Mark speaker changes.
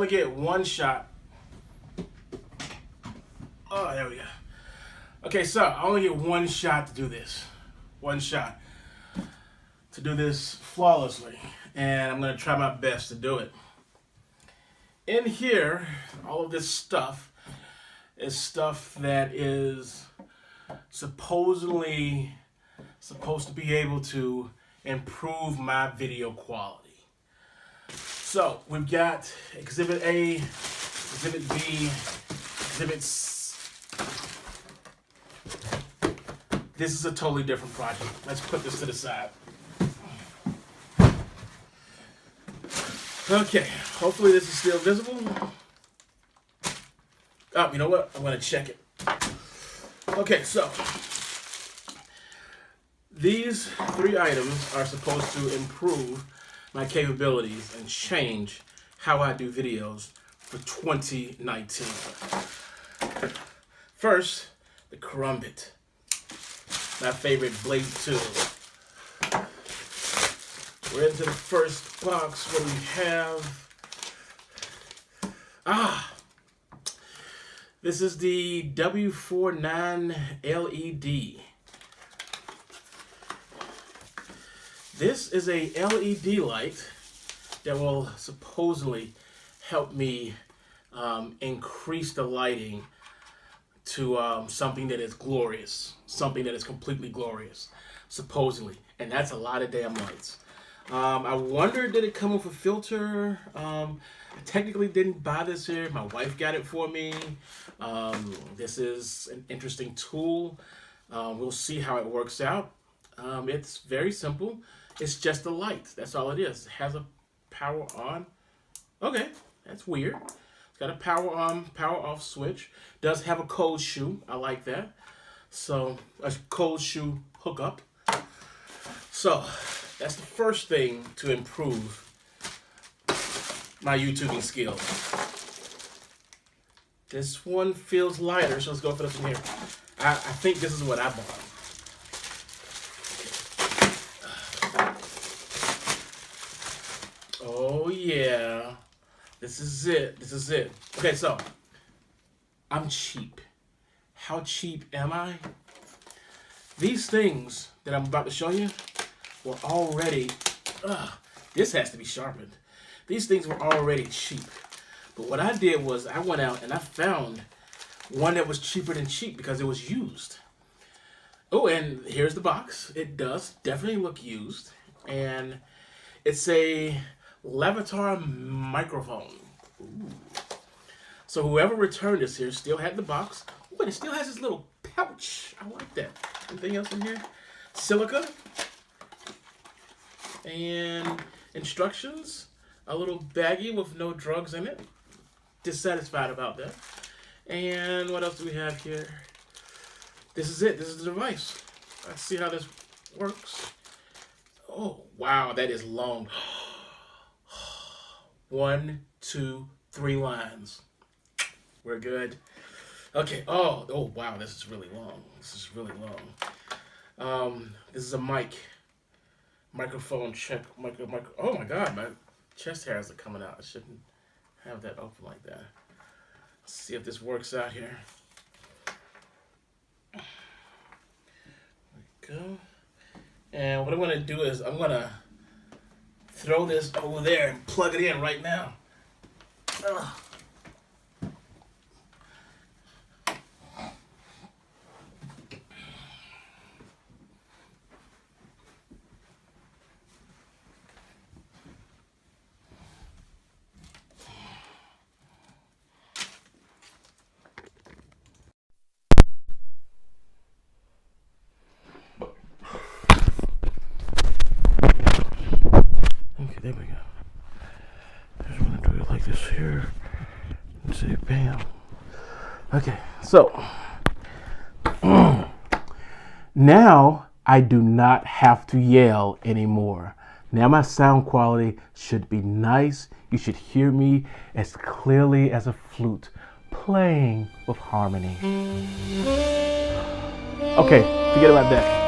Speaker 1: only get one shot. Oh, there we go. Okay, so I only get one shot to do this. One shot to do this flawlessly. And I'm going to try my best to do it. In here, all of this stuff is stuff that is supposedly supposed to be able to improve my video quality. So we've got Exhibit A, Exhibit B, Exhibit C. This is a totally different project. Let's put this to the side. Okay, hopefully this is still visible. Oh, you know what? I'm going to check it. Okay, so these three items are supposed to improve my capabilities and change how I do videos for 2019. First, the Crumbit, my favorite blade tool. We're into the first box. What do we have? This is the W49 LED. This is a LED light that will supposedly help me increase the lighting to something that is glorious, something that is completely glorious, supposedly. And that's a lot of damn lights. I wondered, did it come with a filter? I technically didn't buy this here. My wife got it for me. This is an interesting tool. We'll see how it works out. It's very simple. It's just a light. That's all it is. It has a power on. Okay, that's weird. It's got a power on, power off switch. Does have a cold shoe. I like that. So a cold shoe hookup. So that's the first thing to improve my YouTubing skills. This one feels lighter, so let's go for this one here. I think this is what I bought. Oh yeah, this is it. This is it. Okay, so I'm cheap. How cheap am I? These things that I'm about to show you were already, this has to be sharpened. These things were already cheap. But what I did was I went out and I found one that was cheaper than cheap because it was used. Oh, and here's the box. It does definitely look used. And it's a Lavalier Microphone. Ooh. So whoever returned this here still had the box. Oh, and it still has this little pouch. I like that. Anything else in here? Silica. And instructions. A little baggie with no drugs in it. Dissatisfied about that. And what else do we have here? This is it. This is the device. Let's see how this works. Oh, wow. That is long. 1, 2, 3 lines. We're good. Okay. Oh, wow. This is really long. This is really long. This is a microphone check. Oh my God, my chest hairs are coming out. I shouldn't have that open like that. Let's see if this works out here. There we go. And what I'm going to do is I'm going to throw this over there and plug it in right now. Ugh. Okay, there we go. I just want to do it like this here. And say bam. Okay, so now I do not have to yell anymore. Now my sound quality should be nice. You should hear me as clearly as a flute playing with harmony. Okay, forget about that.